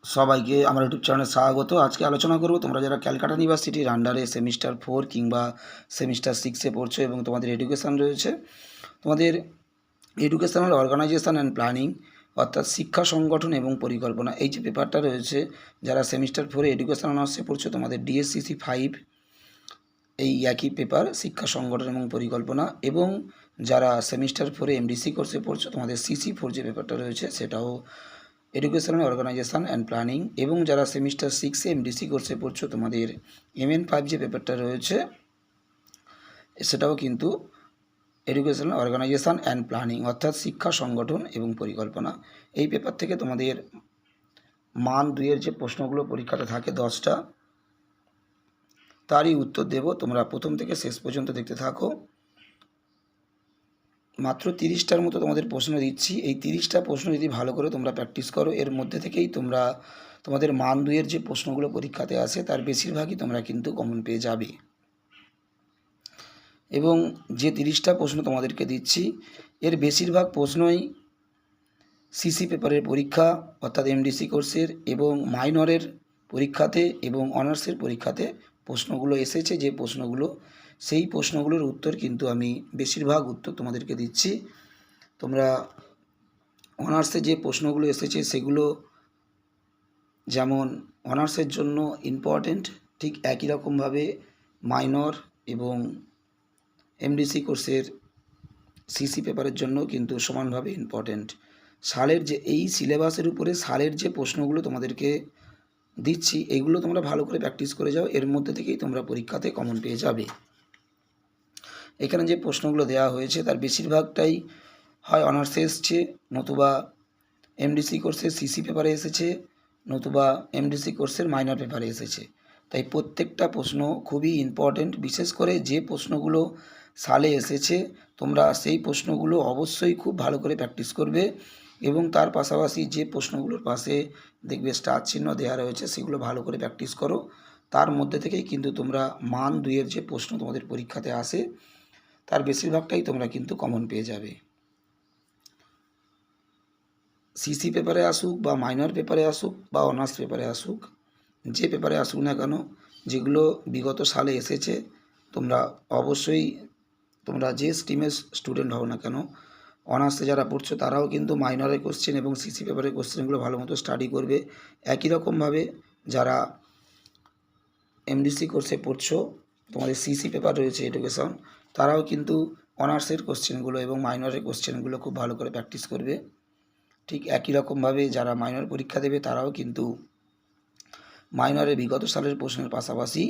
সবাইকে আমার ইউটিউব চ্যানেলে স্বাগত। আজকে আলোচনা করব তোমরা যারা ক্যালকাটা ইউনিভার্সিটির আন্ডারে সেমিস্টার 4 কিংবা সেমিস্টার 6-এ পড়ছো এবং তোমাদের এডুকেশান রয়েছে, তোমাদের এডুকেশনাল অর্গানাইজেশন অ্যান্ড প্ল্যানিং অর্থাৎ শিক্ষা সংগঠন এবং পরিকল্পনা, এই যে পেপারটা রয়েছে, যারা সেমিস্টার 4-এ এডুকেশন অনার্সে পড়ছো তোমাদের ডিএসসিসি 5 এই একই পেপার শিক্ষা সংগঠন এবং পরিকল্পনা, এবং যারা সেমিস্টার 4-এ এমডিসি কোর্সে পড়ছো তোমাদের সিসি 4 যে পেপারটা রয়েছে সেটাও এডুকেশনাল অর্গানাইজেশন অ্যান্ড প্ল্যানিং, এবং যারা সেমিস্টার 6-এ এমডিসি কোর্সে পড়ছো তোমাদের MN5 যে পেপারটা রয়েছে সেটাও কিন্তু এডুকেশনাল অর্গানাইজেশন অ্যান্ড প্ল্যানিং অর্থাৎ শিক্ষা সংগঠন এবং পরিকল্পনা। এই পেপার থেকে তোমাদের মান 2-এর যে প্রশ্নগুলো পরীক্ষাতে থাকে 10টা, তারই উত্তর দেব। তোমরা প্রথম থেকে শেষ পর্যন্ত দেখতে থাকো। মাত্র 30টার মতো তোমাদের প্রশ্ন দিচ্ছি। এই 30টা প্রশ্ন যদি ভালো করে তোমরা প্র্যাকটিস করো, এর মধ্যে থেকেই তোমরা তোমাদের মান 2-এর যে প্রশ্নগুলো পরীক্ষাতে আসে তার বেশিরভাগই তোমরা কিন্তু কমন পেয়ে যাবে। এবং যে 30টা প্রশ্ন তোমাদেরকে দিচ্ছি এর বেশিরভাগ প্রশ্নই সিসি পেপারের পরীক্ষা অর্থাৎ এমডিসি কোর্সের এবং মাইনরের পরীক্ষাতে এবং অনার্সের পরীক্ষাতে প্রশ্নগুলো এসেছে। যে প্রশ্নগুলো, সেই প্রশ্নগুলোর উত্তর কিন্তু আমি বেশিরভাগ উত্তর তোমাদেরকে দিচ্ছি। তোমরা অনার্সে যে প্রশ্নগুলো এসেছে সেগুলো যেমন অনার্সের জন্য ইম্পর্টেন্ট, ঠিক একই রকমভাবে মাইনর এবং এমডিসি কোর্সের সিসি পেপারের জন্য কিন্তু সমানভাবে ইম্পর্টেন্ট। সালের যে এই সিলেবাসের উপরে সালের যে প্রশ্নগুলো তোমাদেরকে দিচ্ছি এইগুলো তোমরা ভালো করে প্র্যাকটিস করে যাও, এর মধ্যে থেকেই তোমরা পরীক্ষাতে কমন পেয়ে যাবে। এখানে যে প্রশ্নগুলো দেওয়া হয়েছে তার বেশিরভাগটাই হয় অনার্সে এসছে, নতুবা এমডিসি কোর্সের সিসি পেপারে এসেছে, নতুবা এমডিসি কোর্সের মাইনর পেপারে এসেছে। তাই প্রত্যেকটা প্রশ্ন খুবই ইম্পর্টেন্ট। বিশেষ করে যে প্রশ্নগুলো সালে এসেছে তোমরা সেই প্রশ্নগুলো অবশ্যই খুব ভালো করে প্র্যাকটিস করবে, এবং তার পাশাপাশি যে প্রশ্নগুলোর পাশে দেখবে স্টার চিহ্ন দেওয়া রয়েছে সেগুলো ভালো করে প্র্যাকটিস করো। তার মধ্যে থেকেই কিন্তু তোমরা মান 2-এর যে প্রশ্ন তোমাদের পরীক্ষাতে আসে তার বেশিরভাগটাই তোমরা কিন্তু কমন পেয়ে যাবে। সিসি পেপারে আসুক বা মাইনর পেপারে আসুক বা অনার্স পেপারে আসুক, যে পেপারে আসুক না কেন, যেগুলো বিগত সালে এসেছে তোমরা অবশ্যই, তোমরা যে স্ট্রিমের স্টুডেন্ট হও না কেন, অনার্সে যারা পড়ছো তারাও কিন্তু মাইনরের কোশ্চেন এবং সিসি পেপারের কোশ্চেনগুলো ভালো মতো স্টাডি করবে। একই রকমভাবে যারা এমডিসি কোর্সে পড়ছো তোমাদের সিসি পেপার রয়েছে এডুকেশন, তারাও কিন্তু অনার্সের কোশ্চেনগুলো এবং মাইনরের কোশ্চেনগুলো খুব ভালো করে প্র্যাকটিস করবে। ঠিক একই রকমভাবে যারা মাইনর পরীক্ষা দেবে তারাও কিন্তু মাইনরে বিগত সালের প্রশ্নের পাশাপাশি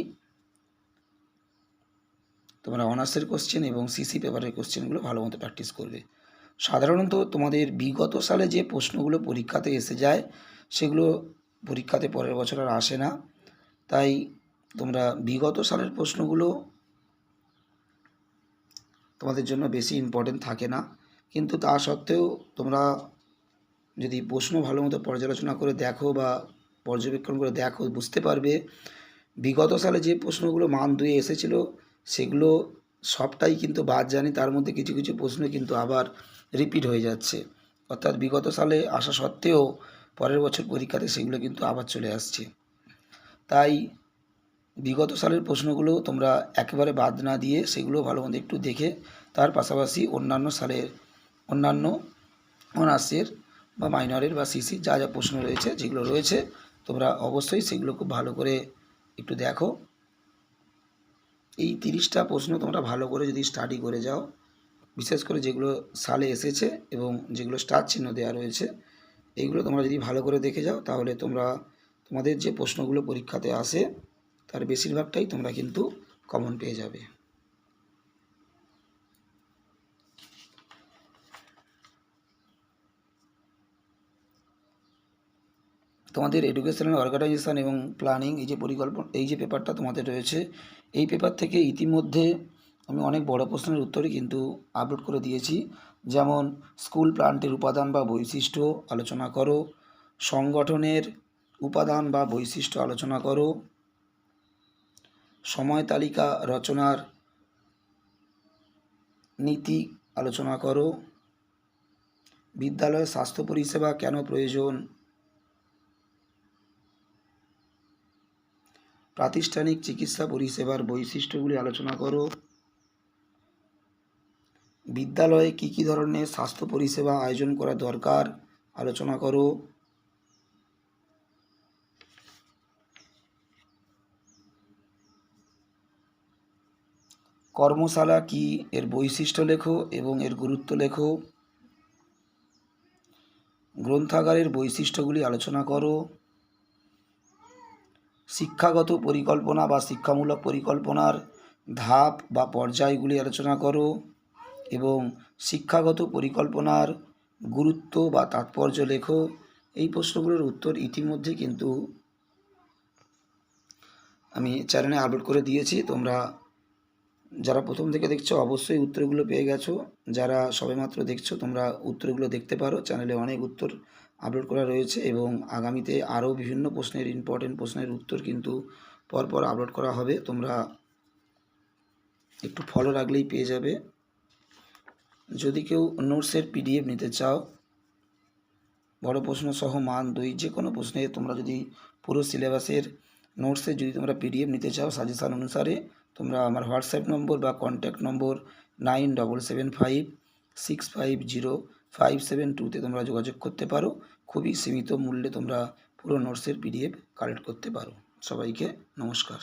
তোমরা অনার্সের কোশ্চেন এবং সিসি পেপারের কোশ্চেনগুলো ভালো মতো প্র্যাকটিস করবে। সাধারণত তোমাদের বিগত সালে যে প্রশ্নগুলো পরীক্ষাতে এসে যায় সেগুলো পরীক্ষাতে পরের বছর আর আসে না। তাই তোমরা বিগত সালের প্রশ্নগুলো তোমাদের জন্য বেশি ইম্পর্টেন্ট থাকে না, কিন্তু তা সত্ত্বেও তোমরা যদি প্রশ্ন ভালো মতো পর্যালোচনা করে দেখো বা পর্যবেক্ষণ করে দেখো বুঝতে পারবে বিগত সালে যে প্রশ্নগুলো মান 2-এ এসেছিল সেগুলো সবটাই কিন্তু বাদ যায়নি, তার মধ্যে কিছু কিছু প্রশ্ন কিন্তু আবার রিপিট হয়ে যাচ্ছে। অর্থাৎ বিগত সালে আসা সত্ত্বেও পরের বছর পরীক্ষাতে সেগুলো কিন্তু আবার চলে আসছে। তাই বিগত সালের প্রশ্নগুলো তোমরা একেবারে বাদ না দিয়ে সেগুলো ভালো মতো একটু দেখে তার পাশাপাশি অন্যান্য সালের অন্যান্য অনার্সের বা মাইনরের বা সিসির যা যা প্রশ্ন রয়েছে যেগুলো রয়েছে তোমরা অবশ্যই সেগুলো খুব ভালো করে একটু দেখো। এই 30টা প্রশ্ন তোমরা ভালো করে যদি স্টাডি করে যাও, বিশেষ করে যেগুলো সালে এসেছে এবং যেগুলো স্টার চিহ্ন দেওয়া রয়েছে এইগুলো তোমরা যদি ভালো করে দেখে যাও তাহলে তোমরা তোমাদের যে প্রশ্নগুলো পরীক্ষাতে আসে তার বেশিরভাগটাই তোমরা কিন্তু কমন পেয়ে যাবে। তোমাদের এডুকেশনাল অর্গানাইজেশন এবং প্ল্যানিং এই যে পরিকল্পনা এই যে পেপারটা তোমাদের রয়েছে, এই পেপার থেকে ইতিমধ্যে আমি অনেক বড় প্রশ্নের উত্তরই কিন্তু আপলোড করে দিয়েছি। যেমন স্কুল প্ল্যান্টের উপাদান বা বৈশিষ্ট্য আলোচনা করো, সংগঠনের উপাদান বা বৈশিষ্ট্য আলোচনা করো, সময় তালিকা রচনার নীতি আলোচনা করো, বিদ্যালয়ে স্বাস্থ্য পরিষেবা কেন প্রয়োজন, প্রাতিষ্ঠানিক চিকিৎসা পরিষেবার বৈশিষ্ট্যগুলি আলোচনা করো। বিদ্যালয়ে কী কী ধরনের স্বাস্থ্য পরিষেবা আয়োজন করা দরকার আলোচনা করো। কর্মশালা কি, এর বৈশিষ্ট্য লেখো এবং এর গুরুত্ব লেখো। গ্রন্থাগারের বৈশিষ্ট্যগুলি আলোচনা করো। শিক্ষাগত পরিকল্পনা বা শিক্ষামূলক পরিকল্পনার ধাপ বা পর্যায়গুলি আলোচনা করো এবং শিক্ষাগত পরিকল্পনার গুরুত্ব বা তাৎপর্য লেখো। এই প্রশ্নগুলোর উত্তর ইতিমধ্যে কিন্তু আমি চ্যানেলে আপলোড করে দিয়েছি। তোমরা যারা প্রথম থেকে দেখছো অবশ্যই উত্তরগুলো পেয়ে গেছো, যারা সবেমাত্র দেখছো তোমরা উত্তরগুলো দেখতে পারো। চ্যানেলে অনেক উত্তর আপলোড করা রয়েছে এবং আগামীতে আরও বিভিন্ন প্রশ্নের ইম্পর্টেন্ট প্রশ্নের উত্তর কিন্তু পরপর আপলোড করা হবে। তোমরা একটু ফলো রাখলেই পেয়ে যাবে। যদি কেউ নোটসের পিডিএফ নিতে চাও, বড় প্রশ্ন সহ মান 2 যে কোনো প্রশ্নে তোমরা যদি পুরো সিলেবাসের নোটসে যদি তোমরা পিডিএফ নিতে চাও সাজেশান অনুসারে, তোমরা আমার হোয়াটসঅ্যাপ নম্বর বা কন্ট্যাক্ট নম্বর 9775650572 তোমরা যোগাযোগ করতে পারো। খুবই সীমিত মূল্যে তোমরা পুরো নোটসের পিডিএফ কালেক্ট করতে পারো। সবাইকে নমস্কার।